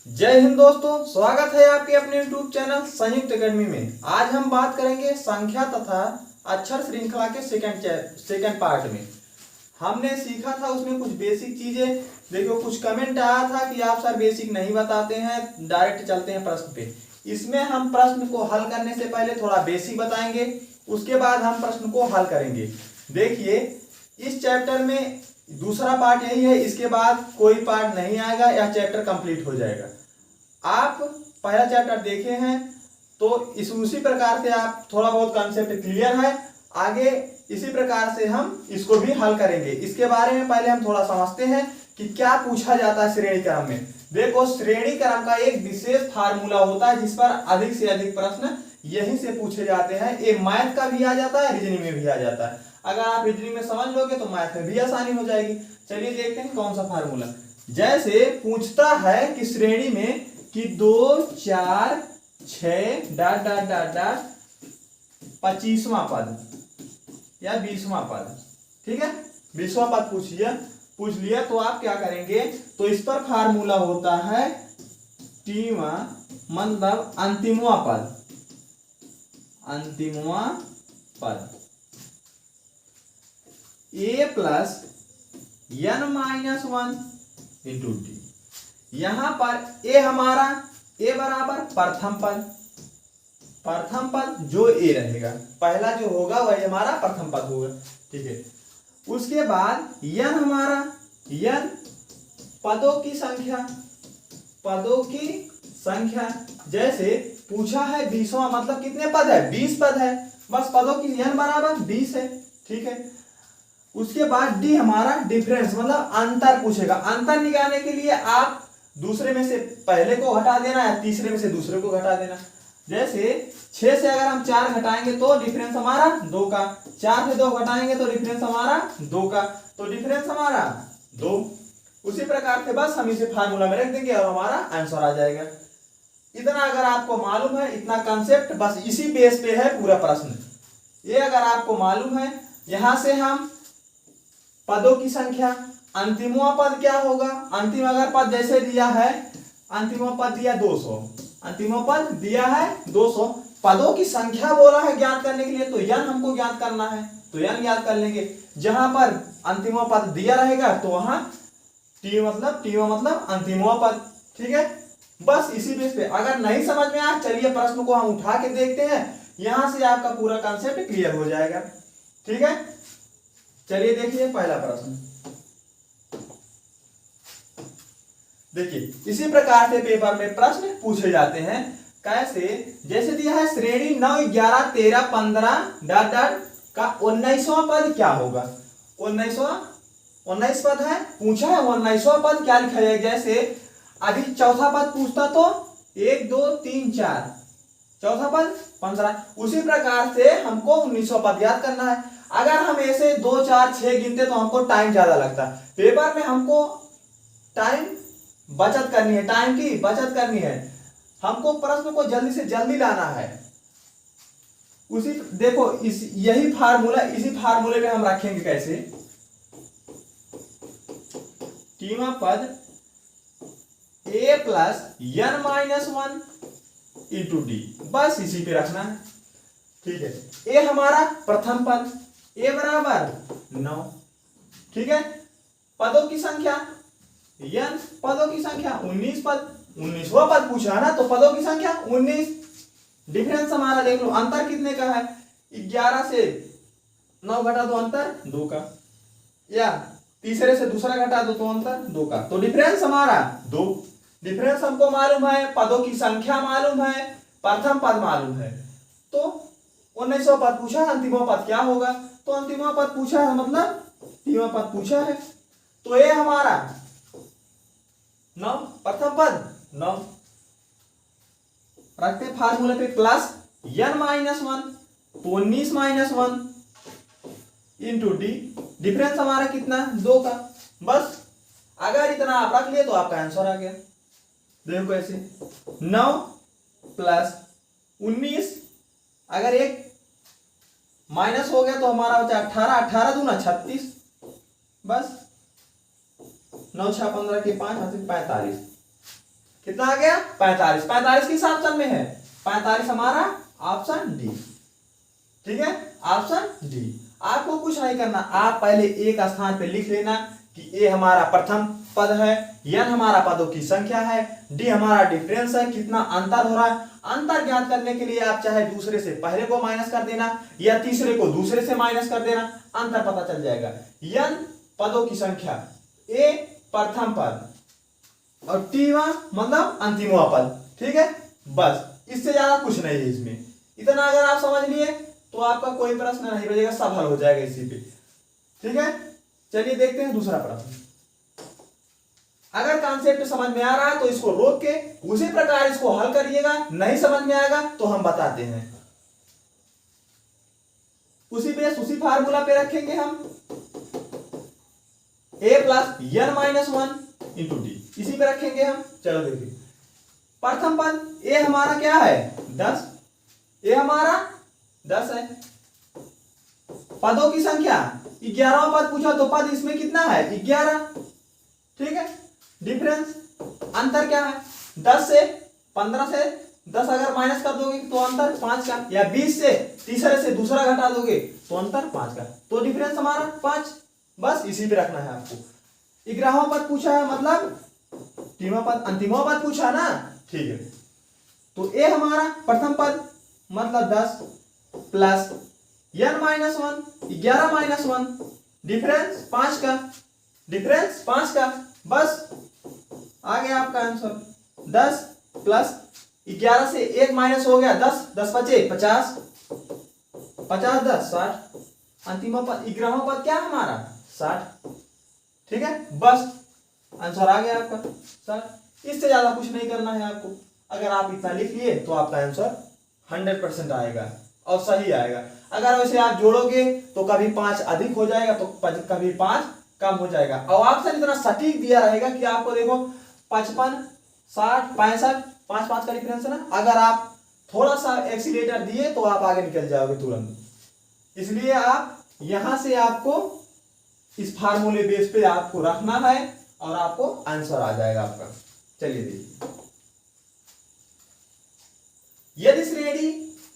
जय हिंद दोस्तों, स्वागत है आपके अपने YouTube चैनल संयुक्त एकेडमी में। आज हम बात करेंगे संख्या तथा अक्षर श्रृंखला के सेकंड पार्ट में। हमने सीखा था उसमें कुछ बेसिक चीजें। देखो, कुछ कमेंट आया था कि आप सर बेसिक नहीं बताते हैं, डायरेक्ट चलते हैं प्रश्न पे। इसमें हम प्रश्न को हल करने से पहले थोड़ा बेसिक बताएंगे, उसके बाद हम प्रश्न को हल करेंगे। देखिए, इस चैप्टर में दूसरा पार्ट यही है, इसके बाद कोई पार्ट नहीं आएगा, यह चैप्टर कंप्लीट हो जाएगा। आप पहला चैप्टर देखे हैं तो उसी प्रकार से आप थोड़ा बहुत कंसेप्ट क्लियर है, आगे इसी प्रकार से हम इसको भी हल करेंगे। इसके बारे में पहले हम थोड़ा समझते हैं कि क्या पूछा जाता है श्रेणी क्रम में। देखो, श्रेणी क्रम का एक विशेष फार्मूला होता है जिस पर अधिक से अधिक प्रश्न यहीं से पूछे जाते हैं। ये मैथ का भी आ जाता है, रीजनिंग में भी आ जाता है। अगर आप रीजनिंग में समझ लोगे तो मैथ में भी आसानी हो जाएगी। चलिए देखते हैं कौन सा फार्मूला। जैसे पूछता है कि श्रेणी में कि 2, 4, 6 डॉट डॉट डॉट डॉट 25वां पद या 20वां पद, ठीक है, 20वां पद पूछ लिया तो आप क्या करेंगे, तो इस पर फार्मूला होता है टीवा, मतलब अंतिमवां पद, अंतिमवां पद a plus n minus 1 into D. यहां पर a हमारा a बराबर प्रथम पद जो a रहेगा, पहला जो होगा वही हमारा प्रथम पद होगा, ठीक है। उसके बाद n हमारा n पदों की संख्या, जैसे पूछा है 20वां, मतलब कितने पद है, 20 पद है, बस पदों की n बराबर 20 है, ठीक है। उसके बाद डी हमारा डिफरेंस, मतलब अंतर पूछेगा। अंतर निकालने के लिए आप दूसरे में से पहले को घटा देना या तीसरे में से दूसरे को घटा देना। जैसे 6 से अगर हम 4 घटाएंगे तो डिफरेंस हमारा 2 का, 4 से 2 घटाएंगे तो डिफरेंस हमारा 2 का, तो डिफरेंस हमारा 2। उसी प्रकार से बस हम इसे फार्मूला में रख देंगे और हमारा आंसर आ जाएगा। इतना अगर आपको मालूम है, इतना कंसेप्ट, बस इसी बेस पे है पूरा प्रश्न। ये अगर आपको मालूम है, यहां से हम पदों की संख्या, अंतिमवां पद क्या होगा, अंतिम अगर पद जैसे दिया है, अंतिमवां पद दिया 200, अंतिमवां पद दिया है 200, पदों की संख्या बोला है ज्ञात करने के लिए, तो n हमको ज्ञात करना है, तो n ज्ञात कर लेंगे। जहां पर अंतिमवां पद दिया रहेगा तो वहां टी मतलब अंतिमवां पद, ठीक है। बस इसी बेस पे, अगर नहीं समझ में आया, चलिए प्रश्न को हम उठा के देखते हैं, यहां से आपका पूरा कंसेप्ट क्लियर हो जाएगा, ठीक है। चलिए देखिए पहला प्रश्न। देखिए, इसी प्रकार से पेपर में प्रश्न पूछे जाते हैं। कैसे, जैसे दिया है श्रेणी 9, 11, 13, 15 डॉट डॉट का 19वां पद क्या होगा। 19 पद है, पूछा है 19वां पद क्या लिखा जाएगा। जैसे अभी चौथा पद पूछता तो 1, 2, 3, 4, चौथा पद 15। उसी प्रकार से हमको 19वां पद याद करना है। अगर हम ऐसे 2, 4, 6 गिनते तो हमको टाइम ज्यादा लगता। पेपर में हमको टाइम बचत करनी है, टाइम की बचत करनी है, हमको प्रश्न को जल्दी से जल्दी लाना है। उसी देखो, यही फार्मूला, इसी फार्मूले में हम रखेंगे कैसे, टीवा पद a plus n minus 1 into D, बस इसी पे रखना है, ठीक है। a हमारा प्रथम पद, a बराबर 9, ठीक है। पदों की संख्या n, पदों की संख्या 19 पद, 19वां पद पूछा है ना, तो पदों की संख्या 19। डिफरेंस हमारा देख लो, अंतर कितने का है, 11 से 9 घटा दो, अंतर 2 का, या तीसरे से दूसरा घटा दो तो अंतर 2 का, तो डिफरेंस हमारा 2। डिफरेंस हमको मालूम है, पदों की संख्या मालूम है, प्रथम पद मालूम है, तो 19वां पद पूछा है, अंतिमवां पद क्या होगा, तो अंतिमवां पद पूछा है, मतलब 3वां पद पूछा है, तो ये हमारा 9, प्रथम पद 9 रखते फार्मूले पे, प्लस n माइनस 1, तो 19 माइनस 1 इंटू डी, डिफरेंस हमारा कितना, 2 का। बस अगर इतना आप रख लिए तो आपका आंसर आ गया। देखो ऐसे 9 प्लस 19, अगर एक माइनस हो गया तो हमारा बचा 18, 18 दूना 36, बस 9, 6, 15 के 5, 45, कितना आ गया 45। 45 किस ऑप्शन में है? 45 हमारा ऑप्शन डी। ठीक है, ऑप्शन डी। आपको कुछ नहीं करना, आप पहले एक स्थान पे लिख लेना कि ए हमारा प्रथम पद है, एन हमारा पदों की संख्या है, डी हमारा डिफरेंस है, कितना अंतर हो रहा है। अंतर ज्ञात करने के लिए आप चाहे दूसरे से पहले को माइनस कर देना या तीसरे को दूसरे से माइनस कर देना, अंतर पता चल जाएगा। एन पदों की संख्या, ए प्रथम पद और टीवा मतलब अंतिमवा पद। ठीक है, बस इससे ज्यादा कुछ नहीं है इसमें। इतना अगर आप समझ लिए तो आपका कोई प्रश्न नहीं बचेगा, सब हल हो जाएगा इसी पे। ठीक है, चलिए देखते हैं दूसरा प्रश्न। अगर कॉन्सेप्ट समझ में आ रहा है तो इसको रोक के उसी प्रकार इसको हल करिएगा, नहीं समझ में आएगा तो हम बताते हैं। उसी बेस उसी फार्मूला पे रखेंगे हम, a plus n minus 1 into D, इसी पे रखेंगे हम। चलो देखिए, प्रथम पद a हमारा क्या है 10, a हमारा 10 है। पदों की संख्या 11वां पद पूछा तो पद इसमें कितना है 11। ठीक है, डिफरेंस अंतर क्या है 10 से 15 से 10 अगर माइनस कर दोगे तो अंतर 5 का, या 20 से तीसरे से दूसरा घटा दोगे तो अंतर 5 का, तो डिफरेंस हमारा 5। बस इसी पे रखना है आपको। 11वां पद पूछा है मतलब तीसरा पद अंतिमवा पद पूछा ना। ठीक है, तो ए हमारा प्रथम पद मतलब 10 plus n minus 1 11 minus 1 difference 5 का, डिफरेंस 5 का। बस आ गया आपका आंसर। 10 प्लस 11 से 1 माइनस हो गया 10, 10 बचे 50, 50 10 60, अंतिम पद 11वां पद क्या है हमारा 60। ठीक है, बस आंसर आ गया आपका 60। इससे ज्यादा कुछ नहीं करना है आपको। अगर आप इतना लिख लिए तो आपका आंसर 100% आएगा और सही आएगा। अगर वैसे आप जोड़ोगे तो कभी 5 अधिक हो जाएगा तो कभी 5 कम हो जाएगा। और ऑप्शन इतना सटीक दिया रहेगा कि आपको देखो 55 60 65 5 का डिफरेंस है ना। अगर आप थोड़ा सा एक्सीलेटर दिए तो आप आगे निकल जाओगे तुरंत। इसलिए आप यहां से आपको इस फार्मूले बेस पे आपको रखना है और आपको आंसर आ जाएगा आपका। चलिए देखिए, यदि श्रेणी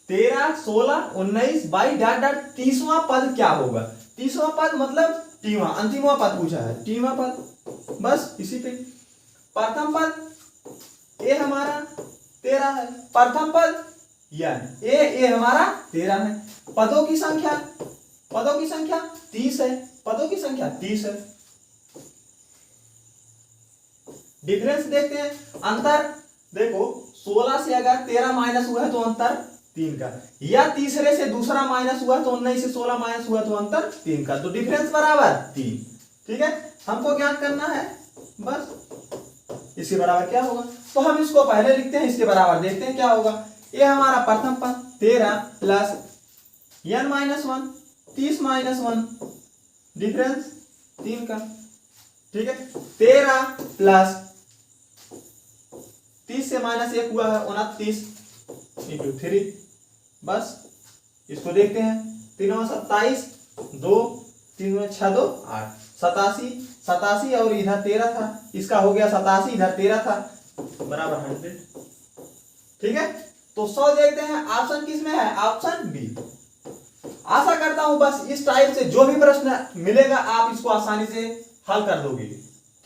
13 16 19 22 डॉट डॉट 30वां पद क्या होगा। 30वां पद मतलब टीवा अंतिमवा पद पूछा है, टीवा पद। बस इसी पे प्रथम पद ए हमारा 13 है, प्रथम पद एन ए हमारा 13 है। पदों की संख्या 30 है, पदों की संख्या 30 है। डिफरेंस देखते हैं, अंतर देखो 16 से अगर 13 माइनस हुआ है तो अंतर 3 का, या तीसरे से दूसरा माइनस हुआ तो 19 से 16 माइनस हुआ तो अंतर 3 का, तो डिफरेंस बराबर 3। ठीक है, हमको ज्ञात करना है बस इसके बराबर क्या होगा। तो हम इसको पहले लिखते हैं, इसके बराबर देखते हैं क्या होगा। ये हमारा प्रथम पद 13 plus n minus 1 30 minus 1 difference 3 का। ठीक है, 13 प्लस 30 से माइनस 1 हुआ है 29 इंटू 3। बस इसको देखते हैं, 3 27 2 3 6 2 8 87 और इधर 13 था, इसका हो गया 87 इधर 13 था बराबर 100। ठीक है, तो 100 देखते हैं ऑप्शन किस में है, ऑप्शन बी। आशा करता हूं बस इस टाइप से जो भी प्रश्न मिलेगा आप इसको आसानी से हल कर दोगे।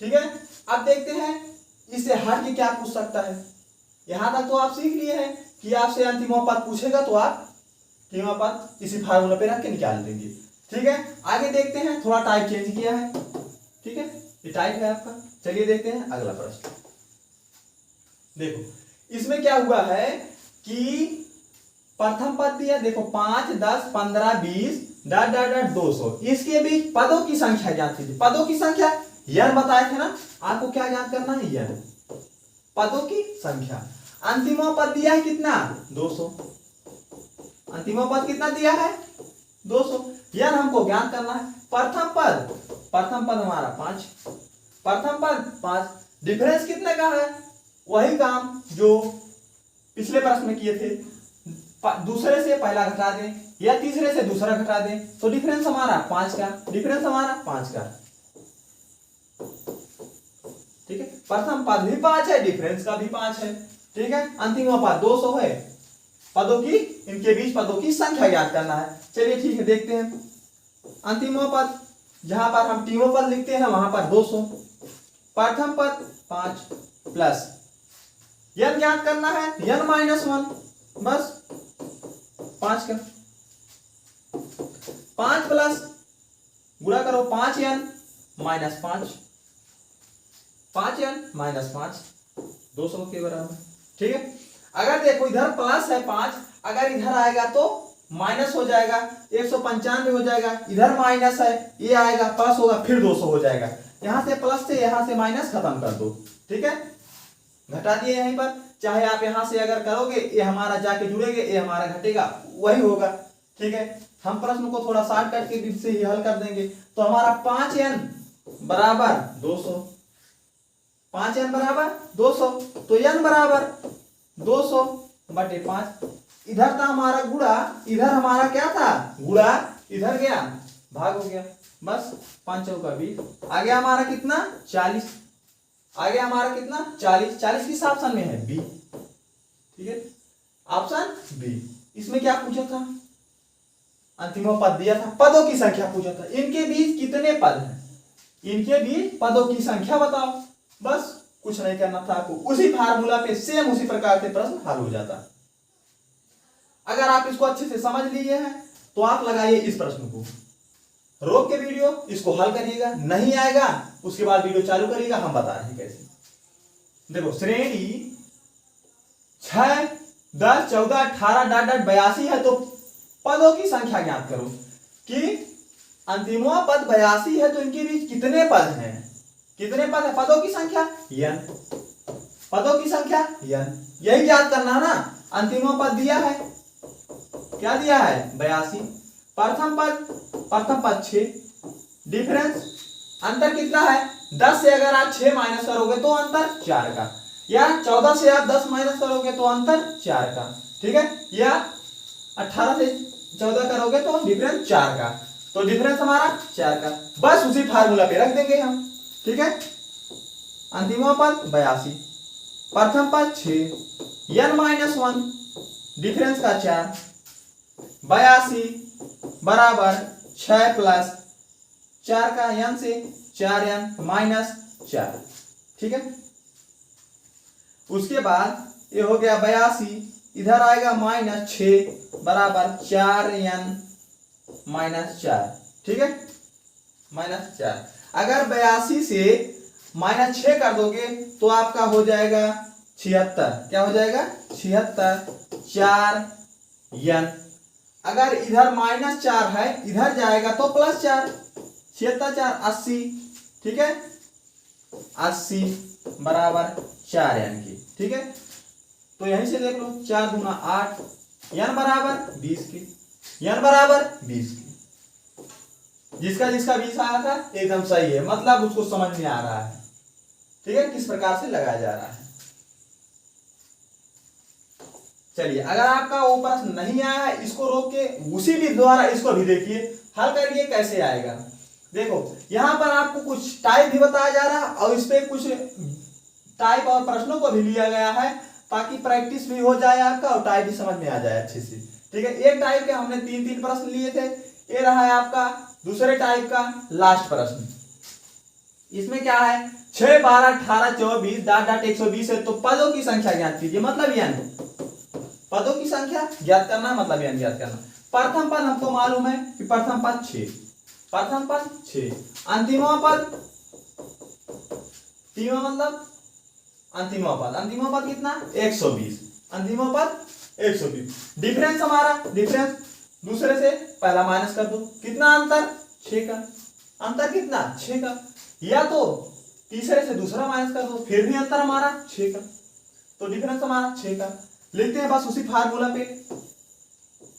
ठीक है, अब देखते हैं इससे हट के क्या पूछ सकता है। यहां तक तो आप सीख लिए हैं कि आपसे अंतिम पद पूछेगा तो आप तीसरा पद इसी फार्मूला पे रख के निकाल देंगे। ठीक है, आगे देखते हैं, थोड़ा टाइप चेंज किया है। ठीक है, ये टाइप है आपका। चलिए देखते हैं अगला प्रश्न। देखो इसमें क्या हुआ है कि प्रथम पद दिया, देखो 5 10 15 20 डॉट डॉट डॉट 200, इसके बीच पदों की संख्या ज्ञात कीजिए। पदों की संख्या यन बताए थे ना, आपको क्या ज्ञात करना है, यन पदों की संख्या। अंतिम पद दिया है कितना 200, अंतिम पद कितना दिया है 200, यन हमको ज्ञात करना है। प्रथम पद हमारा 5, प्रथम पद 5, डिफरेंस कितने का है, वही काम जो पिछले प्रश्न में किए थे, दूसरे से पहला घटा दें या तीसरे से दूसरा घटा दें, तो डिफरेंस हमारा 5 का, डिफरेंस हमारा 5 का। ठीक है, प्रथम पद भी 5 है, डिफरेंस का भी 5 है। ठीक है, अंतिम पद 200 है। पदों की, इनके बीच पदों की संख्या ज्ञात करना है। चलिए ठीक है, देखते हैं। अंतिम पद, जहां पर हम तीनों पद लिखते हैं वहां पर 200, प्रथम पद 5 प्लस n ज्ञात करना है, n माइनस 1, बस 5 का 5 प्लस गुणा करो 5n माइनस 5, 5n माइनस 5 200 के बराबर। ठीक है, अगर देखो इधर प्लस है 5, अगर इधर आएगा तो माइनस हो जाएगा, 195 हो जाएगा। इधर माइनस है, ये आएगा प्लस होगा, फिर 200 हो जाएगा। यहां से प्लस से यहां से माइनस खत्म कर दो। ठीक है, घटा दिए यहीं पर। चाहे आप यहां से अगर करोगे, ये हमारा जाके जुड़ेगा, ये हमारा घटेगा, वही होगा। ठीक है, हम प्रश्न को थोड़ा शॉर्टकट के विधि से ही हल कर देंगे। तो हमारा 5n बराबर 200, 5n बराबर 200, तो n बराबर 200 बटे 5। इधर था हमारा गुणा, इधर हमारा क्या था गुणा, इधर गया भाग हो गया, बस 5 चौका 20। आगे हमारा कितना 40, आगे हमारा कितना 40, 40 किस ऑप्शन में है बी। ठीक है, ऑप्शन बी। इसमें क्या पूछा था, अंतिम पद दिया था, पदों की संख्या पूछा था। इनके बीच कितने पद हैं, इनके बीच पदों की संख्या बताओ, बस कुछ नहीं करना था आपको। उसी फार्मूला पे सेम उसी प्रकार से प्रश्न हल हो जाता। अगर आप इसको अच्छे से समझ लिए हैं तो आप लगाइए इस प्रश्न को, रोक के वीडियो इसको हल करिएगा, नहीं आएगा उसके बाद वीडियो चालू करिएगा, हम बता रहे हैं कैसे। देखो, श्रेणी 6, 10, 14, 18 डॉट डॉट 82 है, तो पदों की संख्या ज्ञात करो कि अंतिमवा पद 82 है, तो इनके बीच कितने पद हैं, कितने पद है, पदों की संख्या n, पदों की संख्या n, यही ज्ञात करना ना। अंतिमवा पद दिया है, क्या दिया है 82, प्रथम पद 6, डिफरेंस अंतर कितना है 10 से अगर आप 6 माइनस करोगे तो अंतर 4 का, या 14 से आप 10 माइनस करोगे तो अंतर 4 का। ठीक है, या 18 से 14 करोगे तो डिफरेंस 4 का, तो डिफरेंस हमारा 4 का, बस उसी फार्मूला पे रख देंगे हम। ठीक है, अंतिम पद 82, प्रथम पद 6, n माइनस 1, डिफरेंस का 4, 82 बराबर 6 प्लस 4 का n से 4n माइनस 4। ठीक है, उसके बाद ये हो गया 82, इधर आएगा माइनस 6 बराबर 4n माइनस 4। ठीक है, माइनस 4, अगर 82 से माइनस 6 कर दोगे तो आपका हो जाएगा 76। क्या हो जाएगा 76, 4n, अगर इधर माइनस 4 है, इधर जाएगा तो प्लस 4, 76 4 80। ठीक है, 80 बराबर 4n की। ठीक है, तो यहीं से देख लो, 4 दूना 8, n बराबर 20 की, n बराबर 20 की। जिसका 20 आया था एकदम सही है, मतलब उसको समझ में आ रहा है। ठीक है, किस प्रकार से लगाया जा रहा है। चलिए, अगर आपका वो प्रश्न नहीं आया है, इसको रोक के उसी भी द्वारा इसको भी देखिए, हल करिए कैसे आएगा। देखो, यहां पर आपको कुछ टाइप भी बताया जा रहा है और इस पे कुछ टाइप और प्रश्नों को भी लिया गया है, ताकि प्रैक्टिस भी हो जाए आपका और टाइप भी समझ में आ जाए अच्छे से। ठीक है, एक टाइप के हमने 3 प्रश्न लिए थे, ये रहा है आपका दूसरे टाइप का लास्ट प्रश्न। इसमें क्या है 6, 12, 18, 24 डॉट डॉट 120 है, तो पदों की संख्या ज्ञात कीजिए, मतलब n, पदों की संख्या ज्ञात करना, मतलब n ज्ञात करना। प्रथम पद हमको मालूम है कि प्रथम पद 6, प्रथम पद 6, अंतिम पद, तीनों मतलब अंतिम पद कितना 120, अंतिम पद 120। डिफरेंस हमारा, डिफरेंस दूसरे से पहला माइनस कर दो, कितना अंतर 6 का, अंतर कितना 6 का, या तो तीसरे से दूसरा माइनस कर दो, फिर भी अंतर हमारा 6 का, तो डिफरेंस हमारा 6 का। लिखते हैं बस उसी फार्मूला पे,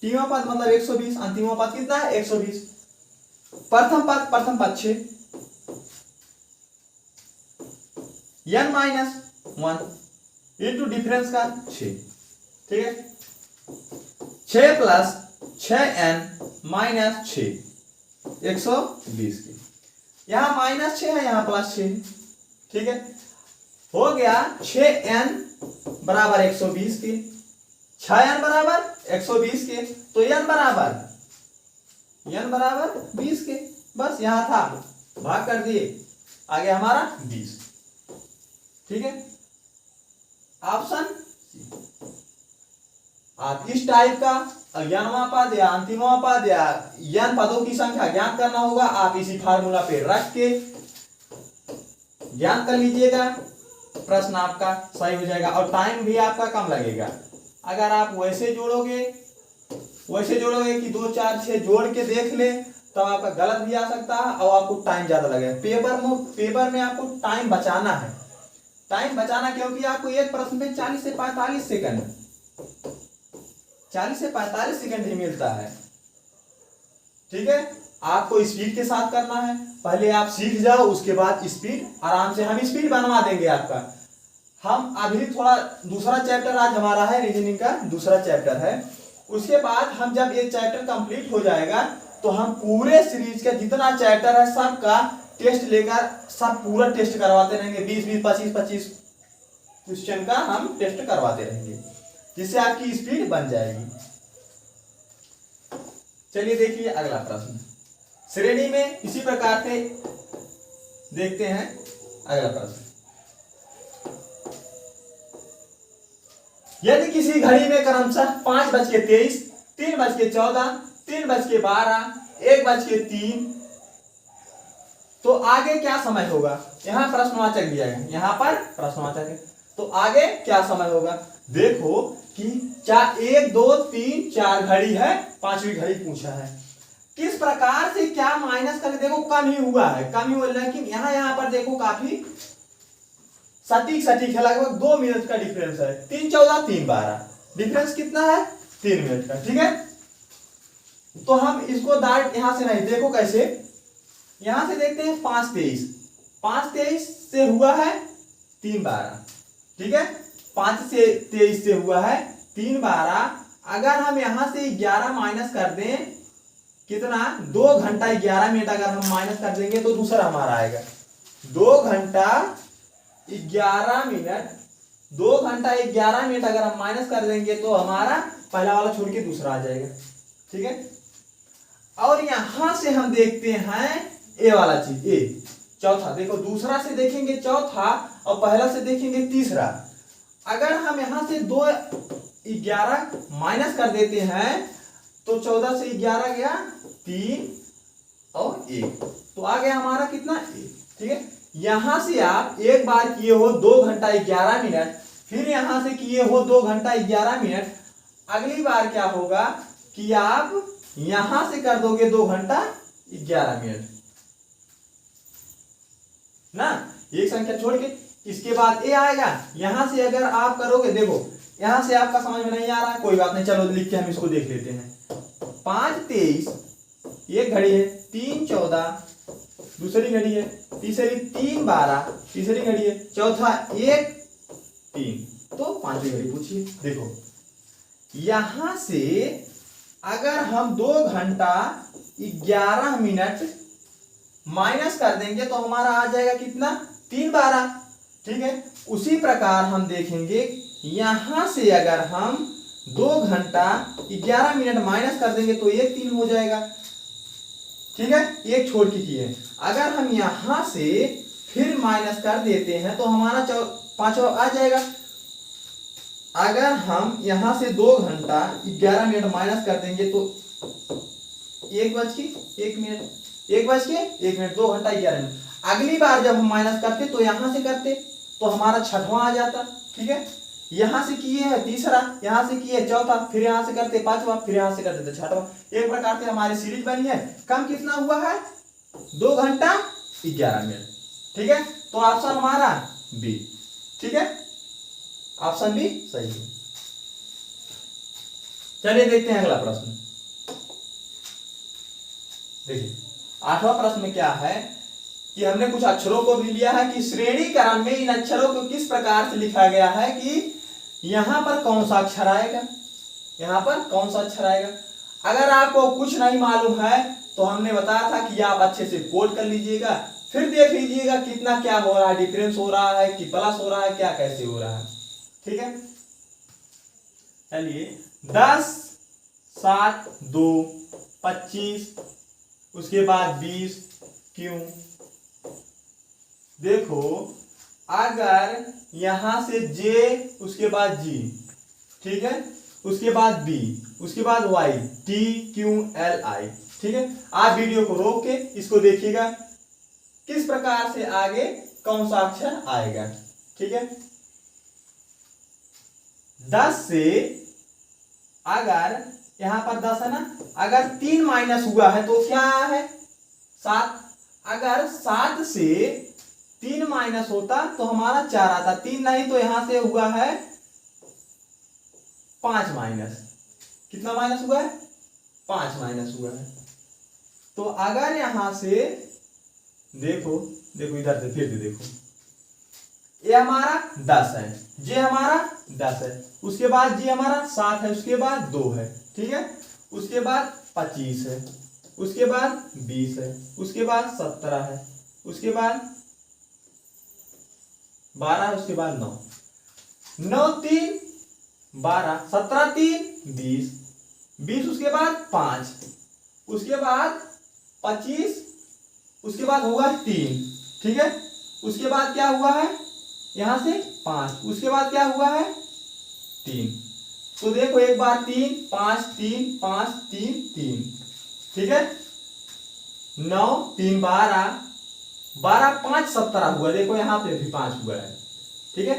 तीनों पद मतलब 120, अंतिम पद कितना है 120, प्रथम पद 6, n माइनस 1 इंटू डिफरेंस का 6। ठीक है, 6 प्लस 6n माइनस 6, 120 की, यहां माइनस 6 है, यहां प्लस 6 है। ठीक है, हो गया 6n बराबर 120 के, 6n बराबर 120 के, तो n बराबर 20 के। बस यहां था, भाग कर दिए, आगे हमारा 20। ठीक है, ऑप्शन आप इस टाइप का अज्ञानवां पद या अंतिमवां पद या n पदों की संख्या ज्ञात करना होगा। आप इसी फार्मूला पे रख के ज्ञात कर लीजिएगा, प्रश्न आपका सही हो जाएगा और टाइम भी आपका कम लगेगा। अगर आप वैसे जोड़ोगे कि 2 4 6 जोड़ के देख ले, तब आपका गलत भी आ सकता है और आपको टाइम ज्यादा लगेगा। पेपर में आपको टाइम बचाना है, क्योंकि आपको एक प्रश्न पे 40 से 45 सेकंड ही मिलता है। ठीक है, आपको स्पीड के साथ करना है, पहले आप सीख जाओ, उसके बाद स्पीड आराम से हम स्पीड बनवा देंगे आपका। हम अभी थोड़ा दूसरा चैप्टर आज हमारा है, रीजनिंग का दूसरा चैप्टर है। उसके बाद हम जब ये चैप्टर कंप्लीट हो जाएगा तो हम पूरे सीरीज का जितना चैप्टर है सबका टेस्ट लेकर सब पूरा टेस्ट करवाते रहेंगे। 20 25 क्वेश्चन का हम टेस्ट करवाते रहेंगे, जिससे आपकी स्पीड बन जाएगी। चलिए देखिए अगला प्रश्न, श्रेणी में इसी प्रकार से देखते हैं अगला प्रश्न। यदि किसी घड़ी में क्रमशः 5:23, 3:14, 3:12, 1:03, तो आगे क्या समय होगा? यहां प्रश्नवाचक दिया है, यहां पर प्रश्नवाचक है, तो आगे क्या समय होगा? देखो कि 1 2 3 4 घड़ी है, 5वीं घड़ी पूछा है, किस प्रकार से क्या माइनस करके देखो कम ही हुआ है, लेकिन यहां पर देखो काफी सटीक है, लगभग 2 मिनट का डिफरेंस है। 3:14 3:12 डिफरेंस कितना है? 3 मिनट का। ठीक है, तो हम इसको डायरेक्ट यहां से नहीं, देखो कैसे, यहां से देखते हैं 5:23 से हुआ है 3:12। ठीक है, 5 से 23 से हुआ है 3:12। अगर हम यहां से 11 माइनस कर दें, कितना? 2 घंटा 11 मिनट अगर हम माइनस कर देंगे तो दूसरा हमारा आएगा 2 घंटा 11 मिनट। 2 घंटा 11 मिनट अगर हम माइनस कर देंगे तो हमारा पहला वाला छोड़ के दूसरा आ जाएगा। ठीक है, और यहां से हम देखते हैं ए वाला चीज, ए चौथा, देखो दूसरा से देखेंगे चौथा और पहला से देखेंगे तीसरा। अगर हम यहां से 2 11 माइनस कर देते हैं तो 14 से 11 गया 3 और 1, तो आ गया हमारा कितना? 1। ठीक है, यहां से आप एक बार किए हो 2 घंटा 11 मिनट, फिर यहां से किए हो 2 घंटा 11 मिनट, अगली बार क्या होगा कि आप यहां से कर दोगे 2 घंटा 11 मिनट ना, एक संख्या छोड़ के, इसके बाद ए आएगा। यहां से अगर आप करोगे, देखो यहां से आपका समझ में नहीं आ रहा है, कोई बात नहीं, चलो लिख के हम इसको देख लेते हैं। 5:23 एक घड़ी है, 3:14 दूसरी घड़ी है, तीसरी 3:12 तीसरी घड़ी है, चौथा 1:03, तो 5वीं घड़ी पूछिए। देखो यहां से अगर हम 2 घंटा 11 मिनट माइनस कर देंगे तो हमारा आ जाएगा कितना? 3:12। ठीक है, उसी प्रकार हम देखेंगे यहां से अगर हम 2 घंटा 11 मिनट माइनस कर देंगे तो 1:03 हो जाएगा। ठीक है, एक छोड़ के किए। अगर हम यहां से फिर माइनस कर देते हैं तो हमारा 5वां आ जाएगा। अगर हम यहां से 2 घंटा 11 मिनट माइनस कर देंगे तो 1:01 मिनट, 1:01 2 घंटा 11 मिनट। अगली बार जब हम माइनस करते तो यहां से करते तो हमारा 6वां आ जाता। ठीक है, यहां से किए है तीसरा, यहां से किए चौथा, फिर यहां से करते 5वां, फिर यहां से करते 6वां। एक प्रकार से हमारी सीरीज बनी है। कम कितना हुआ है? 2 घंटा 11 मिनट। ठीक है, तो ऑप्शन हमारा बी। ठीक है, ऑप्शन बी सही है। चलिए देखते हैं अगला प्रश्न। देखिए 8वां प्रश्न में क्या है कि हमने कुछ अक्षरों को भी लिया है कि श्रेणी क्रम में इन अक्षरों को किस प्रकार से लिखा गया है, कि यहां पर कौन सा अक्षर आएगा, यहां पर कौन सा अक्षर आएगा। अगर आपको कुछ नहीं मालूम है तो हमने बताया था कि आप अच्छे से कोड कर लीजिएगा, फिर देख लीजिएगा कितना क्या हो रहा है, डिफरेंस हो रहा है कि प्लस हो रहा है, क्या कैसे हो रहा है। ठीक है, चलिए 10 7 2 25, उसके बाद 20 क्यों। देखो अगर यहां से J उसके बाद G, ठीक है, उसके बाद B, उसके बाद Y, T Q L I, ठीक है। आप वीडियो को रोक के इसको देखिएगा किस प्रकार से आगे कौन सा अक्षर आएगा। ठीक है, 10 से अगर यहां पर 10 है ना, अगर 3 माइनस हुआ है तो क्या है 7। अगर 7 से 3 माइनस होता तो हमारा 4 आता, 3 नहीं तो यहां से हुआ है 5 माइनस। कितना माइनस हुआ है, 5 माइनस हुआ है। तो अगर यहां से देखो इधर से फिर से देखो, ये हमारा 10 है, जे हमारा 10 है, उसके बाद जी हमारा 7 है, उसके बाद 2 है, ठीक है, उसके बाद 25 है, उसके बाद 20 है, उसके बाद 17 है, उसके बाद 12, उसके बाद 9, 9 3 12, 17 3 20, 20 उसके बाद 5, उसके बाद 25, उसके बाद होगा 3, ठीक है, उसके बाद क्या हुआ है यहां से 5, उसके बाद क्या हुआ है 3। तो देखो एक बार 3 5 3 5 3 3, ठीक है, 9 3 12, 12 5 17 हुआ। देखो यहां पे भी 5 हुआ है, ठीक है।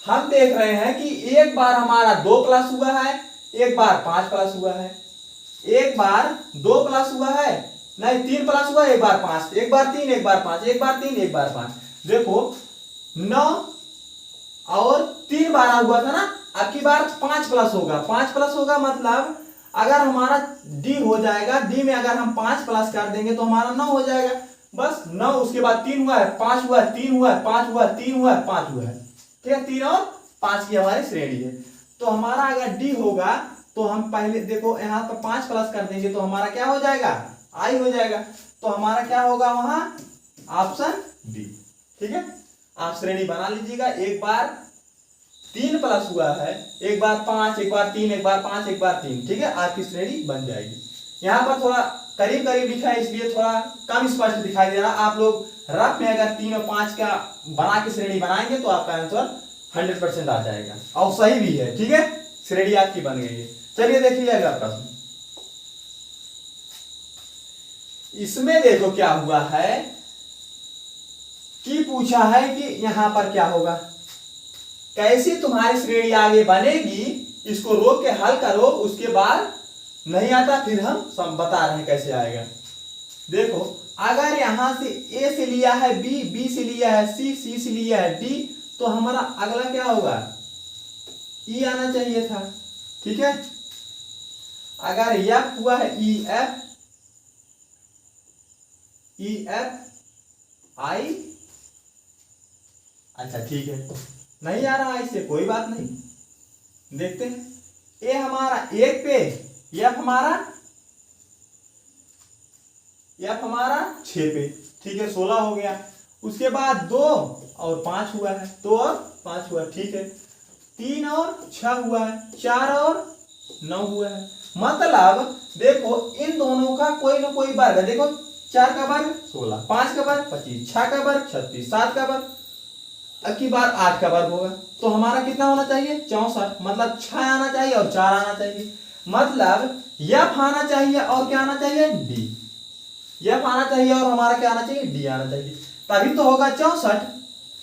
हम देख रहे हैं कि एक बार हमारा 2 प्लस हुआ है, एक बार 5 प्लस हुआ है, एक बार 2 प्लस हुआ है, नहीं 3 प्लस हुआ, एक बार 5, एक बार 3, एक बार 5, एक बार 3, एक बार 5। देखो 9 और 3 12 हुआ था ना, अब की बार 5 प्लस होगा, 5 प्लस होगा मतलब अगर हमारा डी हो जाएगा, डी में अगर हम 5 प्लस कर देंगे तो हमारा 9 हो जाएगा। बस 9 उसके बाद 3 हुआ है, 5 हुआ है, 3 हुआ है, 5 हुआ है, 3 हुआ है, 5 हुआ है, ठीक है, 3 और 5 की हमारी श्रेणी है। तो हमारा अगर डी होगा तो हम पहले देखो यहां पर 5 प्लस कर देंगे तो हमारा क्या हो जाएगा आई हो जाएगा। तो हमारा क्या होगा वहां ऑप्शन डी, ठीक है। आप श्रेणी बना लीजिएगा, एक बार 3 प्लस हुआ है, एक बार 5, एक बार 3, एक बार 5, एक बार 3, ठीक है, आपकी श्रेणी बन जाएगी। यहां पर थोड़ा करीब करीब लिखा है इसलिए थोड़ा कम स्पष्ट दिखाई दे रहा। आप लोग रफ में अगर 3 और 5 का बना के श्रेणी बनाएंगे तो आपका आंसर 100% आ जाएगा और सही भी है, ठीक है, श्रेणी आपकी बन गई है। चलिए देखिए अगला प्रश्न, इसमें देखो क्या हुआ है कि पूछा है कि यहां पर क्या होगा, कैसी तुम्हारी श्रेणी आगे बनेगी, इसको रोक के हल करो, उसके बाद नहीं आता फिर हम बता रहे हैं कैसे आएगा। देखो अगर यहां से ए से लिया है बी, बी से लिया है सी, सी से लिया है डी, तो हमारा अगला क्या होगा ई आना चाहिए था, ठीक है। अगर एफ हुआ है E F, E F I, अच्छा ठीक है, नहीं आ रहा इससे कोई बात नहीं, देखते हैं। ए हमारा 1 पे, एफ हमारा 6 पे, ठीक है, 16 हो गया। उसके बाद 2 और 5 हुआ है, 2 और 5 हुआ, ठीक है, 3 और 6 हुआ है, 4 और 9 हुआ है। मतलब देखो इन दोनों का कोई ना कोई वर्ग है। देखो 4 का वर्ग 16, 5 का वर्ग 25, 6 का वर्ग 36, 7 का वर्ग, अब की बार 8 का वर्ग होगा। तो हमारा कितना होना चाहिए 64, मतलब 6 आना चाहिए और 4 आना चाहिए, मतलब एफ आना चाहिए और क्या आना चाहिए डी, एफ आना चाहिए और हमारा क्या आना चाहिए डी आना चाहिए, तभी तो होगा 64,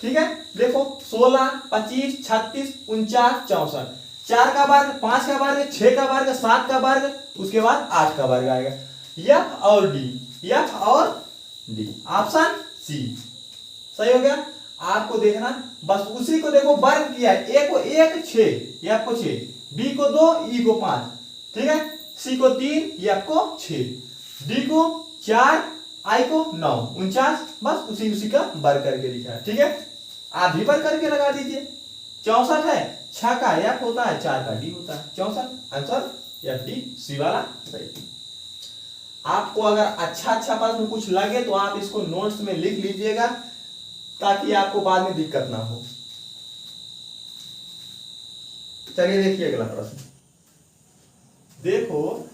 ठीक है। देखो 16 25 36 49 64, 4 का वर्ग 5 का वर्ग 6 का वर्ग 7 का वर्ग, उसके बाद 8 का वर्ग आएगा। एफ और डी, एफ और डी, ऑप्शन सी सही हो गया। आपको देखना बस उसी को देखो वर्ग किया है, ए को 1 6, एफ को 6, बी को 2, ई को 5, ठीक है, सी को 3, एफ को 6, डी को 4, आई को 9, 49, बस उसी का वर्ग करके लिखा है, ठीक है। आप भी वर्ग करके लगा दीजिए। 64 है, 6 का एफ होता है, 4 का डी होता है, 64 आंसर एफ डी सी वाला सही। आपको अगर अच्छा प्रश्न कुछ लगे तो आप इसको नोट्स में लिख लीजिएगा ताकि आपको बाद में दिक्कत ना हो। चलिए देखिए अगला प्रश्न। देखो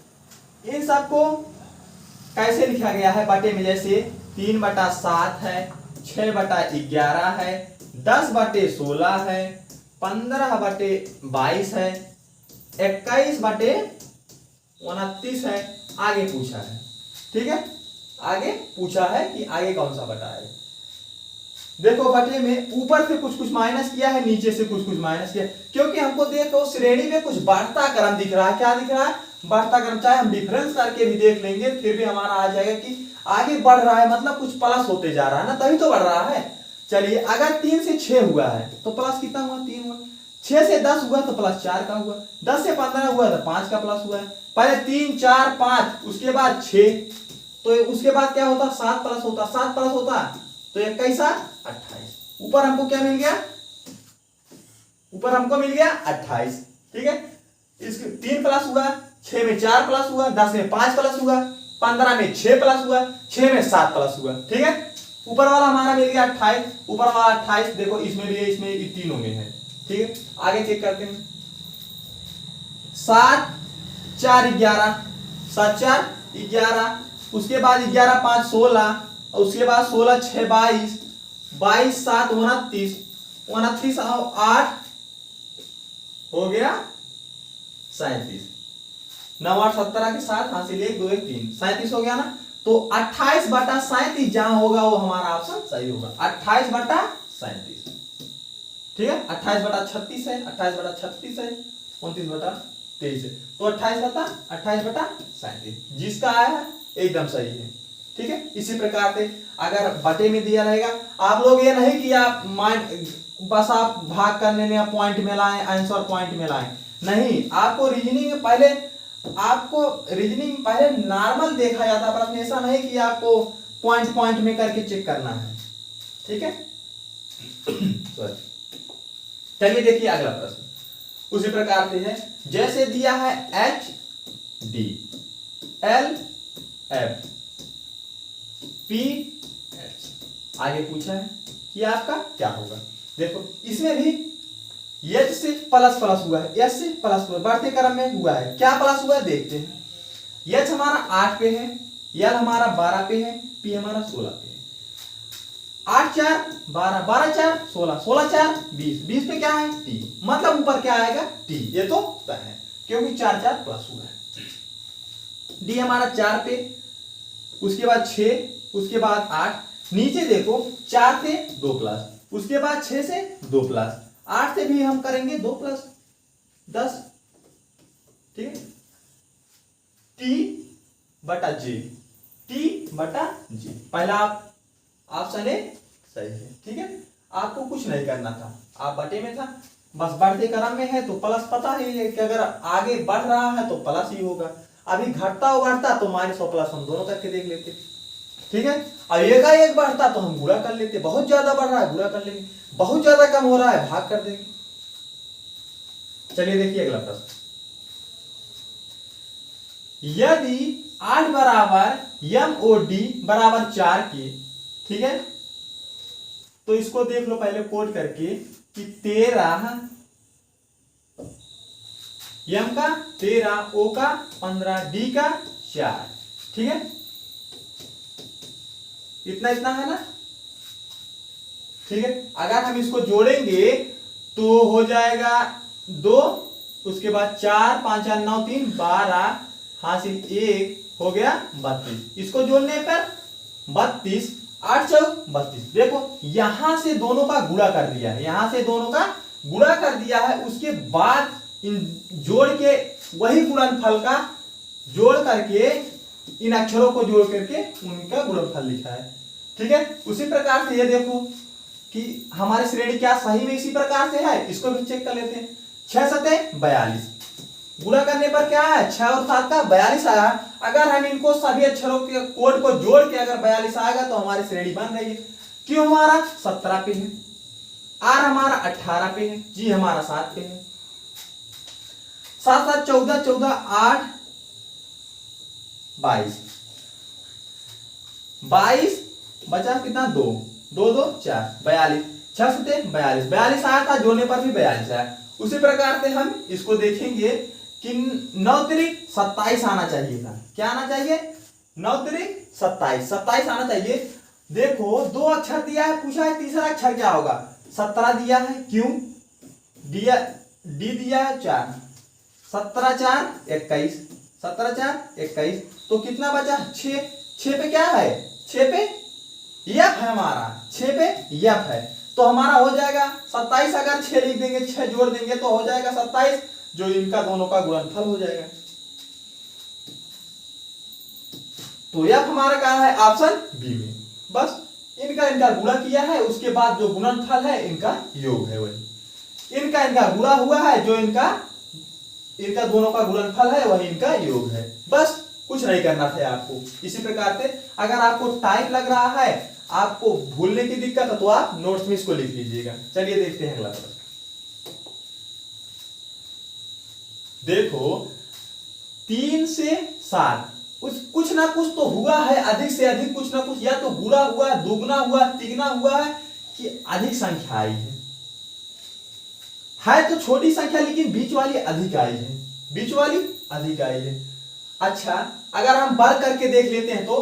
इन सबको कैसे लिखा गया है बटे में, जैसे 3/7 है, 6/11 है, 10/16 है, 15/22 है, 21/29 है। आगे पूछा है, ठीक है, आगे पूछा है कि आगे कौन सा बटा है। देखो बटे में ऊपर से कुछ कुछ माइनस किया है, नीचे से कुछ कुछ माइनस किया, क्योंकि हमको देखो श्रेणी में कुछ बढ़ता क्रम दिख रहा है। क्या दिख रहा है? बढ़ता क्रम। चाहे हम डिफरेंस करके भी देख लेंगे फिर भी हमारा आ जाएगा कि आगे बढ़ रहा है, मतलब कुछ प्लस होते जा रहा है ना, तभी तो बढ़ रहा है। चलिए अगर 3 से 6 हुआ है तो प्लस कितना हुआ? 3 हुआ। 6 से 10 हुआ तो प्लस 4 का हुआ। 10 से 15 हुआ तो 5 का प्लस हुआ है। पहले 3 4 5, उसके बाद 6, तो उसके बाद क्या होता? 7 प्लस होता। 7 प्लस होता तो 21 28। ऊपर हमको क्या मिल गया? ऊपर हमको मिल गया 28। ठीक है, इसके 3 प्लस हुआ, 6 में 4 प्लस हुआ, 10 में 5 प्लस हुआ, 15 में 6 प्लस हुआ, 6 में 7 प्लस हुआ। ठीक है, ऊपर वाला हमारा मिल गया 28। ऊपर वाला 28 देखो इसमें भी है, इसमें भी, तीनों में है। ठीक है, आगे चेक करते हैं। 7 4 11, 7 4 11, उसके बाद 11 5 16, और उसके बाद 16 6 22, 22 7 29, 29 और 8 हो गया 37। 9 8 17 के साथ हासिल 1 2 1 3, 37 हो गया ना। तो 28/37 जहां होगा वो हमारा ऑप्शन सही होगा। 28/37। ठीक है, 28/36 है, 28/36 है, 29/23 है, तो 28/37 जिसका आया है एकदम सही है। ठीक है, इसी प्रकार से अगर बटे में दिया रहेगा, आप लोग ये नहीं कि आप माइंड बस आप भाग करने में पॉइंट में लाएं, आंसर पॉइंट में लाएं, नहीं, आपको रीजनिंग पहले नॉर्मल देखा जाता है, प्रश्न ऐसा नहीं कि आपको पॉइंट पॉइंट में करके चेक करना है। ठीक है, चलिए देखिए अगला प्रश्न उसी प्रकार से है, जैसे दिया है HD LF PH, आगे पूछा है कि आपका क्या होगा। देखो इसमें भी H से प्लस प्लस हुआ है, S से प्लस प्लस बढ़ते क्रम में हुआ है। क्या प्लस हुआ है देखते हैं। H हमारा 8 पे है, L हमारा 12 पे है, P हमारा 16 पे है। 8 4 12, 12 4 16, 16 4 20, 20 पे क्या है? T, मतलब ऊपर क्या आएगा? T, ये तो तय है क्योंकि 4 4 प्लस हुआ है। D हमारा 4 पे, उसके बाद 6, उसके बाद 8, नीचे देखो 4 से 2 प्लस, उसके बाद 6 से 2 प्लस, 8 से भी हम करेंगे 2 प्लस 10। ठीक है, T/J, T/J, पहला ऑप्शन है सही है। ठीक है, आपको कुछ नहीं करना था, आप बटे में था, बस बढ़ते क्रम में है तो प्लस, पता ही है कि अगर आगे बढ़ रहा है तो प्लस ही होगा। अभी घटता उघटता तो माइनस और प्लस हम दोनों करके देख लेते। ठीक है, अब एक बढ़ता तो हम गुणा कर लेते, बहुत ज्यादा बढ़ रहा है गुणा कर लेंगे, बहुत ज्यादा कम हो रहा है भाग कर देंगे। चलिए देखिए अगला प्रश्न, यदि 8 बराबर MOD बराबर 4 के, ठीक है, तो इसको देख लो पहले कोड करके कि 13 M का 13, O का 15, D का 4। ठीक है, इतना इतना है ना। ठीक है, अगर हम इसको जोड़ेंगे तो हो जाएगा 2, उसके बाद 4 5 4 9 3 12 हासिल 1 हो गया 32। इसको जोड़ने पर 32, 8 4 32। देखो यहां से दोनों का गुणा कर दिया है, यहां से दोनों का गुणा कर दिया है, उसके बाद इन जोड़ के वही गुणनफल का जोड़ करके इन अक्षरों को जोड़ करके उनका गुणनफल लिखा है। ठीक है, उसी प्रकार से ये देखो कि हमारी श्रेणी क्या सही में इसी प्रकार से है, इसको भी चेक कर लेते हैं। 6 7 42, गुणा करने पर क्या है? 6 और 7 का 42 आया। अगर हम इनको सभी अक्षरों के कोड को जोड़ के अगर 42 आएगा तो हमारी श्रेणी बन रही है। क्यों हमारा 17 पे है, R हमारा 18 पे है, G हमारा 7 पे है। 7 7 14 14 8 22, 22 बचा कितना 2, 2 2 4, 42, 6 सते 42, 42 आया था, जोड़ने पर भी 42 आया। उसी प्रकार से हम इसको देखेंगे कि 9 तिरिक 27 आना चाहिए था। क्या आना चाहिए? 9 तिरिक 27, 27 आना चाहिए। देखो 2 अक्षर दिया है, पूछा है तीसरा अक्षर क्या होगा। 17 दिया है, क्यों दिया? डी दिया है 4, 17 4 21, 17 4 21, तो कितना बचा 6। 6 पे क्या है? 6 पे यफ है हमारा, 6 पे यफ है, तो हमारा हो जाएगा 27। अगर 6 लिख देंगे, 6 जोड़ देंगे तो हो जाएगा 27, जो इनका दोनों का गुणनफल हो जाएगा। तो यफ हमारा कहाँ है? ऑप्शन बी में। बस इनका गुणा किया है, उसके बाद जो गुणनफल है इनका योग है, वही इनका गुणा हुआ है, जो इनका दोनों का गुणनफल है वही इनका योग है। बस कुछ नहीं करना था आपको। इसी प्रकार से अगर आपको टाइम लग रहा है, आपको भूलने की दिक्कत है, तो आप नोट्स में इसको लिख लीजिएगा। चलिए देखते हैं अगला प्रश्न। देखो 3 से 7 कुछ ना कुछ तो हुआ है, अधिक से अधिक कुछ ना कुछ, या तो गुणा हुआ, दुगना हुआ, तिगना हुआ है, कि अधिक संख्या आई है तो छोटी संख्या, लेकिन बीच वाली अधिक आई है, बीच वाली अधिक आई है। अच्छा, अगर हम वर्ग करके देख लेते हैं तो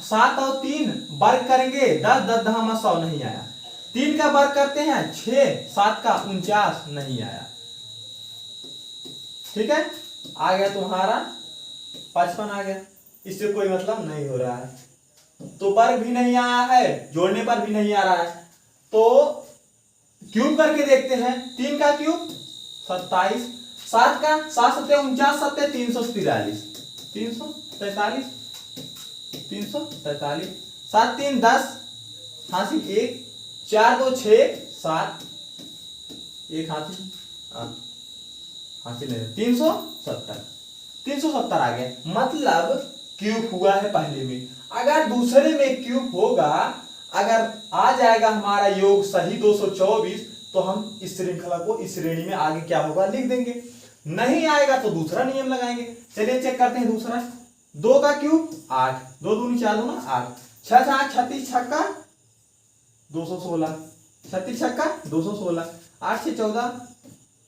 7 और 3 वर्ग करेंगे, 10 10 दहामा 100 नहीं आया। 3 का वर्ग करते हैं 6, 7 का 49 नहीं आया। ठीक है, आ गया तुम्हारा 55 आ गया। इससे कोई मतलब नहीं हो रहा है, तो वर्ग भी नहीं आया है, जोड़ने पर भी नहीं आ रहा है, तो क्यूब करके देखते हैं। 3 का क्यूब 27, 7 का 7 सत्ते 49 सत्ते 343, 343, 343, 7 3 10, हासिल 1, 4 2 6 7, 1 हासिल हासिल नहीं, 370, 370 आ गया। मतलब क्यूब हुआ है पहले में। अगर दूसरे में क्यूब होगा, अगर आ जाएगा हमारा योग सही 224, तो हम इस श्रृंखला को इस श्रेणी में आगे क्या होगा लिख देंगे। नहीं आएगा तो दूसरा नियम लगाएंगे। चलिए चेक करते हैं दूसरा। 2 का क्यूब 8, 2 दूनी 4 दूना 8, 6 6 36 छक्का 216, 36 छक्का 216, 8 6 14,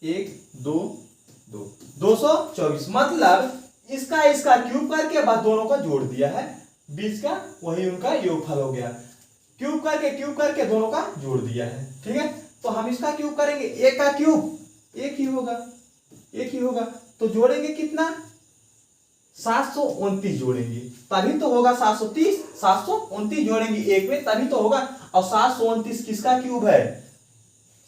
1 2 2 224। मतलब इसका क्यूब करके बस दोनों का जोड़ दिया है, बीच का वही उनका योगफल हो गया। क्यूब करके दोनों का जोड़ दिया है। ठीक है, तो हम इसका क्यूब करेंगे, 1 का क्यूब 1 ही होगा, 1 ही होगा, तो जोड़ेंगे कितना 729 जोड़ेंगे, तभी तो होगा 730, 729 जोड़ेंगे 1 में तभी तो होगा। और 729 किसका क्यूब है?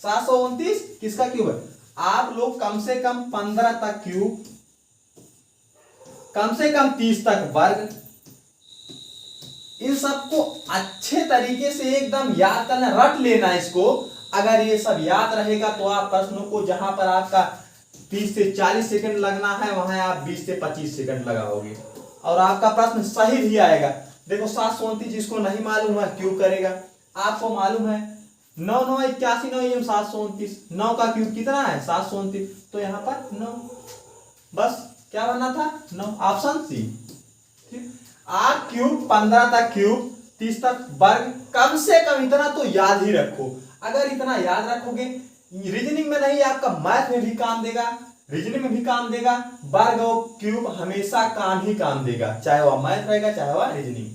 729 किसका क्यूब है? आप लोग कम से कम 15 तक क्यूब, कम से कम 30 तक वर्ग, इन सबको अच्छे तरीके से एकदम याद करना, रट लेना इसको। अगर ये सब याद रहेगा तो आप प्रश्नों को जहां पर आपका 30 से 40 सेकंड लगना है, वहां आप 20 से 25 सेकंड लगाओगे और आपका प्रश्न सही भी आएगा। देखो 729 जिसको नहीं मालूम है क्यों करेगा, आपको मालूम है 9 9 81 9 ये 729, 9 का क्यूब कितना है 729, तो यहाँ पर 9, बस क्या बनना था 9, ऑप्शन सी। ठीक, आप क्यूब 15 तक क्यूब, 30 तक वर्ग, कम से कम इतना तो याद ही रखो। अगर इतना याद रखोगे, रीजनिंग में नहीं आपका मैथ में भी काम देगा, रीजनिंग में भी काम देगा, वर्ग और क्यूब हमेशा काम ही काम देगा, चाहे वह मैथ रहेगा चाहे वह रीजनिंग।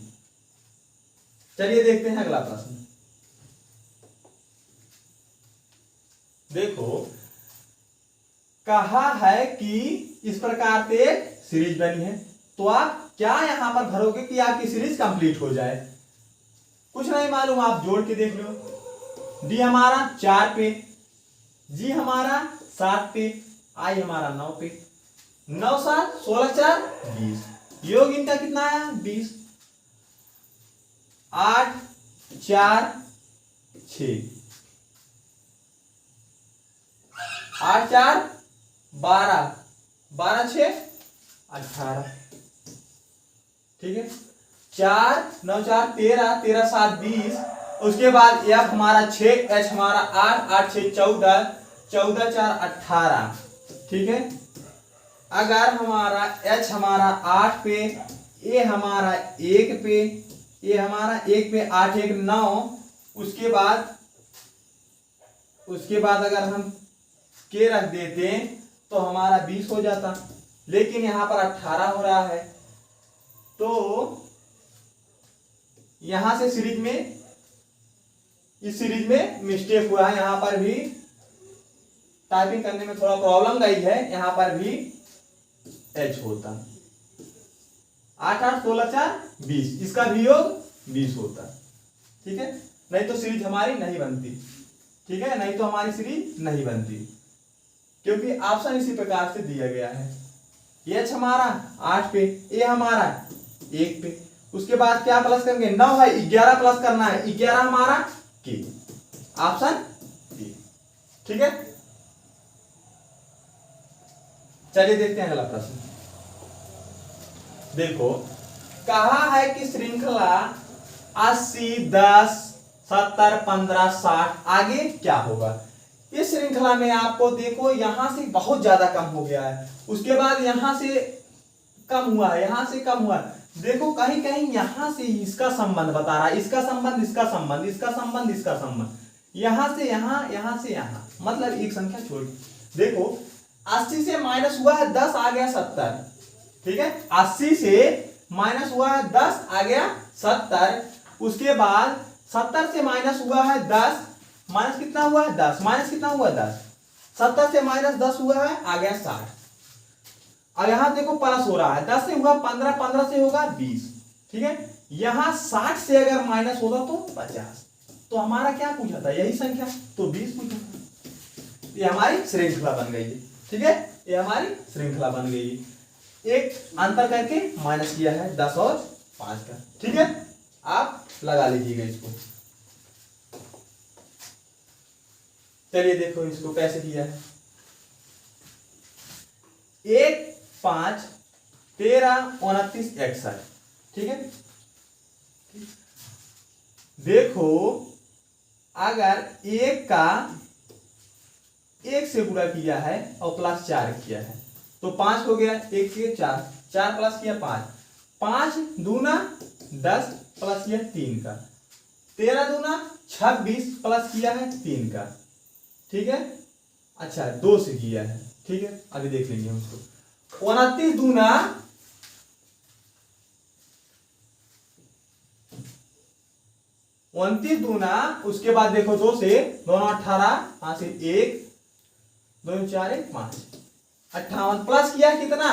चलिए देखते हैं अगला प्रश्न। देखो कहा है कि इस प्रकार से सीरीज बनी है, तो आप क्या यहां पर भरोगे कि आपकी सीरीज कंप्लीट हो जाए। कुछ नहीं मालूम, आप जोड़ के देख लो। डी हमारा 4 पे, जी हमारा 7 पे, आई हमारा 9 पे, 9 7 16 4 20, योग इनका कितना आया 20, 8 4 6, 8 4 12, 12 6 18। ठीक है, 4 9 4 13, 13 7 20, उसके बाद एफ हमारा 6, एच हमारा 8, 8 6 14, 14 4 18। ठीक है, अगर हमारा एच हमारा 8 पे, ए हमारा 1 पे, ये हमारा 1 पे 8 1 9, उसके बाद अगर हम के रख देते तो हमारा 20 हो जाता, लेकिन यहाँ पर 18 हो रहा है। तो यहां से इस सीरीज में मिस्टेक हुआ है, यहां पर भी टाइपिंग करने में थोड़ा प्रॉब्लम गई है, यहां पर भी एच होता। 8 8 16 4 20, इसका भी योग 20 होता। ठीक है, नहीं तो सीरीज हमारी नहीं बनती। ठीक है, नहीं तो हमारी सीरीज नहीं बनती, क्योंकि ऑप्शन इसी प्रकार से दिया गया है। एच हमारा 8 पे, ए हमारा 1 पे, उसके बाद क्या प्लस करेंगे, 9 है 11 प्लस करना है, 11 हमारा के, ऑप्शन ए। ठीक है, चलिए देखते हैं अगला प्रश्न। देखो, कहा है कि श्रृंखला 80 10 70 15 60 आगे क्या होगा। इस श्रृंखला में आपको देखो यहां से बहुत ज्यादा कम हो गया है, उसके बाद यहां से कम हुआ है, यहां से कम हुआ है। देखो कहीं कहीं यहां से इसका संबंध बता रहा है, इसका संबंध इसका संबंध, इसका संबंध इसका संबंध, यहां से यहां, यहां से यहां, मतलब एक संख्या छोड़। देखो 80 से माइनस हुआ है 10 आ गया 70। ठीक है, 80 से माइनस हुआ है 10 आ गया 70। उसके बाद 70 से माइनस हुआ है 10, माइनस कितना हुआ है 10, माइनस कितना हुआ 10, 70 से माइनस 10 हुआ है आ गया 60। और यहां देखो प्लस हो रहा है, 10 से हुआ 15, 15 से होगा 20। ठीक है, यहां 60 से अगर माइनस होगा तो 50। तो हमारा क्या पूछा था, यही संख्या, तो 20 पूछा था। ये हमारी श्रृंखला बन गई है। ठीक है, ये हमारी श्रृंखला बन गई है। एक अंतर करके माइनस किया है 10 और 5 का। ठीक है, आप लगा लीजिएगा इसको। चलिए देखो इसको कैसे किया है। 1 5 13 29 61। ठीक है, देखो अगर 1 से गुणा किया है और प्लस 4 किया है तो 5 हो गया, 1 से 4, 4 प्लस किया 5, 5 दूना 10 प्लस किया 3 का, 13 दूना 26 प्लस किया है 3 का। ठीक है, अच्छा 2 से किया है। ठीक है, अभी देख लेंगे हम उसको। 29 दूना 29 दूना, उसके बाद देखो 2 से, दोनों 18, 5 से 1 2 4 1 5, 58 प्लस किया कितना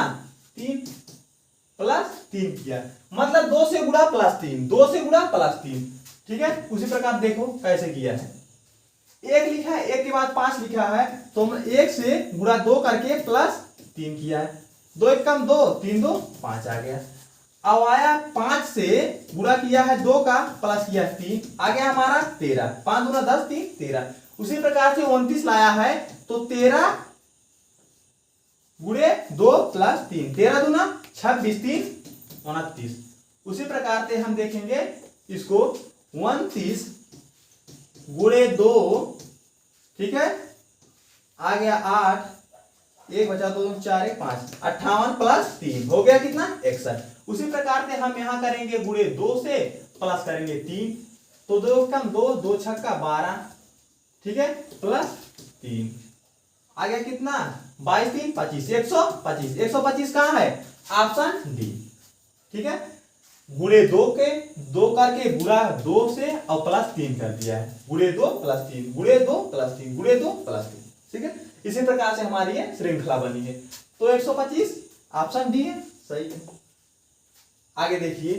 3, प्लस 3 किया, मतलब 2 से गुणा प्लस 3, 2 से गुणा प्लस 3। ठीक है, उसी प्रकार देखो कैसे किया है। 1 लिखा है, 1 के बाद 5 लिखा है, तो 1 से गुणा 2 करके प्लस 3 किया है, 2 1 कम 2, 3 2 5 आ गया। अब आया 5 से गुणा किया है 2 का, प्लस किया 3, आ गया हमारा 13, 5 दूना 10 3 13। उसी प्रकार से 29 लाया है तो 13 गुणे 2 प्लस 3, 13 दूना 26 3 29। उसी प्रकार से हम देखेंगे इसको 29 गुणे 2। ठीक है, आ गया 8, 1 बचा 2 4 1 5, 58 प्लस 3 हो गया कितना 61। उसी प्रकार से हम यहां करेंगे गुणे 2 से, प्लस करेंगे 3, तो 2 कम 2, 2 छक्का 12। ठीक है, प्लस 3 आ गया कितना 22 3 25, 125। 125 कहां है, ऑप्शन डी। ठीक है, गुणे 2 करके गुणा 2 से और प्लस 3 कर दिया है, गुणे 2 प्लस 3 गुणे 2 प्लस 3 गुणे 2 प्लस 3। ठीक है, इसी प्रकार से हमारी ये श्रृंखला बनी है, तो 125 ऑप्शन डी है, सही है। आगे देखिए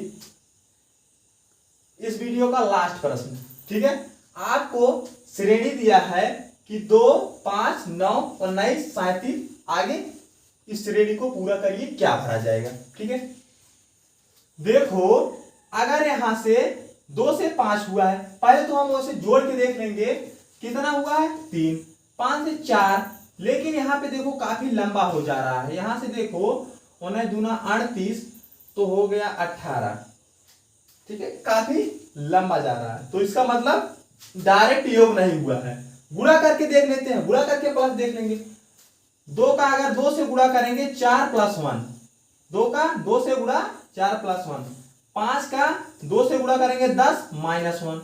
इस वीडियो का लास्ट प्रश्न। ठीक है, आपको श्रेणी दिया है कि 2 5 9 19 37, आगे इस श्रेणी को पूरा करिए क्या भरा जाएगा। ठीक है, देखो अगर यहां से 2 से 5 हुआ है, पहले तो हम उसे जोड़ के देख लेंगे कितना हुआ है 3, 5 से 4, लेकिन यहां पे देखो काफी लंबा हो जा रहा है। यहां से देखो 19 दूना 38, तो हो गया 18। ठीक है, काफी लंबा जा रहा है, तो इसका मतलब डायरेक्ट योग नहीं हुआ है। गुणा करके देख लेते हैं, गुणा करके प्लस देख लेंगे। 2 का अगर 2 से गुणा करेंगे 4 प्लस 1, 2 का 2 से गुणा 4 प्लस 1, 5 का 2 से गुणा करेंगे 10 -1,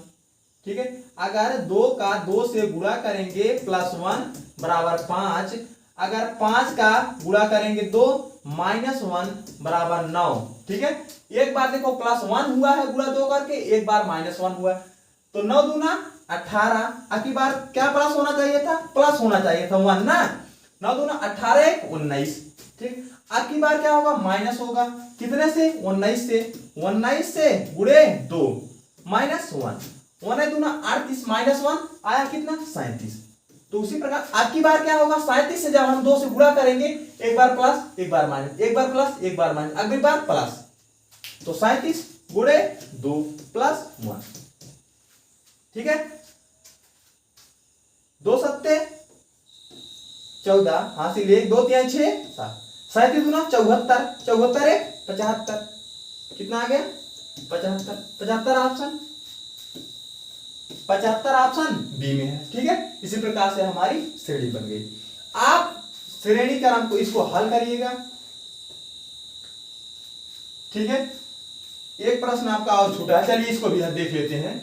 ठीक है। अगर 2 का 2 से गुणा करेंगे +1 बराबर 5, अगर 5 का गुणा करेंगे 2 -1 बराबर 9, ठीक है। एक बार देखो +1 हुआ है गुणा 2 करके, एक बार -1 हुआ, तो 9 दूना 18। अगली बार क्या प्लस होना चाहिए था? प्लस होना चाहिए था 1 ना। 9 दूना 18 1 19, ठीक। अब की बार क्या होगा? माइनस होगा। कितने से? 19 से। 19 से गुणे 2 -1, 1 दूना 38 -1 आया कितना? 37। तो उसी प्रकार अब की बार क्या होगा? 37 से जब हम 2 से गुणा करेंगे, एक बार प्लस एक बार माइनस, एक बार प्लस एक बार माइनस, अगली बार प्लस, तो 37 गुणे 2 + 1, ठीक है। 2 सत्ते 14, हासिल 1 2 3 6 7, 37 दूना 74, 74 1 75, कितना आ गया? 75। 75 ऑप्शन बी में है, ठीक है। इसी प्रकार से हमारी श्रेणी बन गई। आप श्रेणी क्रम को इसको हल करिएगा, ठीक है। एक प्रश्न आपका और छूटा है, चलिए इसको भी देख लेते हैं,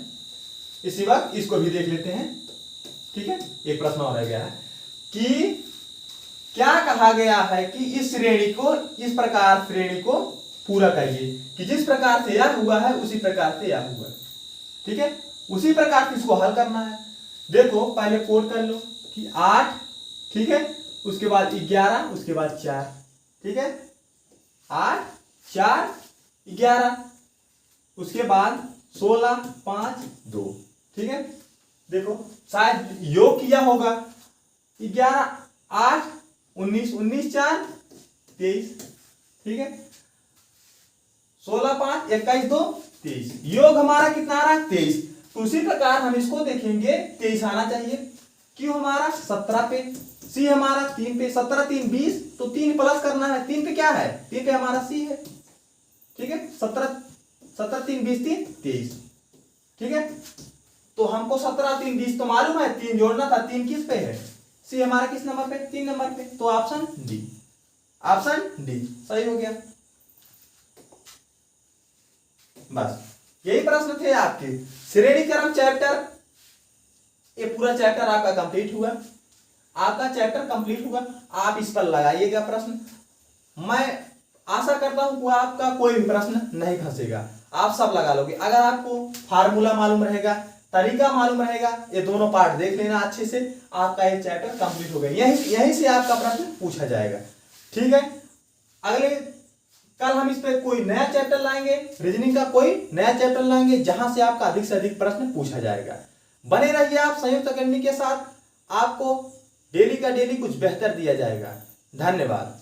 इसी वक्त इसको भी देख लेते हैं, ठीक है। एक प्रश्न और रह गया है कि क्या कहा गया है कि इस श्रेणी को, इस प्रकार श्रेणी को पूरा करिए कि जिस प्रकार से यह हुआ है उसी प्रकार से यह हुआ है, ठीक है। उसी प्रकार से इसको हल करना है। देखो पहले कोड कर लो कि 8, ठीक है, उसके बाद 11, उसके बाद 4, ठीक है। 8 4 11, उसके बाद 16 5 2, ठीक है। देखो शायद योग किया होगा, 11 8 19 19 4 23, ठीक है। 16 5 21 2 23, योग हमारा कितना आ रहा है? 23। तो उसी प्रकार हम इसको देखेंगे, 23 आना चाहिए। क्यों हमारा 17 पे, सी हमारा 3 पे, 17 3 20, तो 3 प्लस करना है। 3 पे क्या है? 3 पे हमारा सी है, ठीक है। 17 3 20 3 23, ठीक है। तो हमको 17 3 20 तो मालूम है, 3 जोड़ना था। 3 किस पे है? सी हमारा किस नंबर पे? 3 नंबर पे। तो ऑप्शन डी, ऑप्शन डी सही हो गया। बस यही प्रश्न थे आपके श्रेणी क्रम चैप्टर। ये पूरा चैप्टर आपका कंप्लीट हुआ, आपका चैप्टर कंप्लीट हुआ। आप इस पर लगाइएगा प्रश्न। मैं आशा करता हूं कि आपका कोई भी प्रश्न नहीं फंसेगा, आप सब लगा लोगे। अगर आपको फार्मूला मालूम रहेगा, तरीका मालूम रहेगा, ये दोनों पार्ट देख लेना अच्छे से, आपका ये चैप्टर कंप्लीट हो गया। यहीं से आपका प्रश्न पूछा जाएगा, ठीक है। अगले कल हम इस पे कोई नया चैप्टर लाएंगे, रीजनिंग का कोई नया चैप्टर लाएंगे, जहां से आपका अधिक से अधिक प्रश्न पूछा जाएगा। बने रहिए आप संयुक्त अकेडमी के साथ, आपको डेली का डेली कुछ बेहतर दिया जाएगा। धन्यवाद।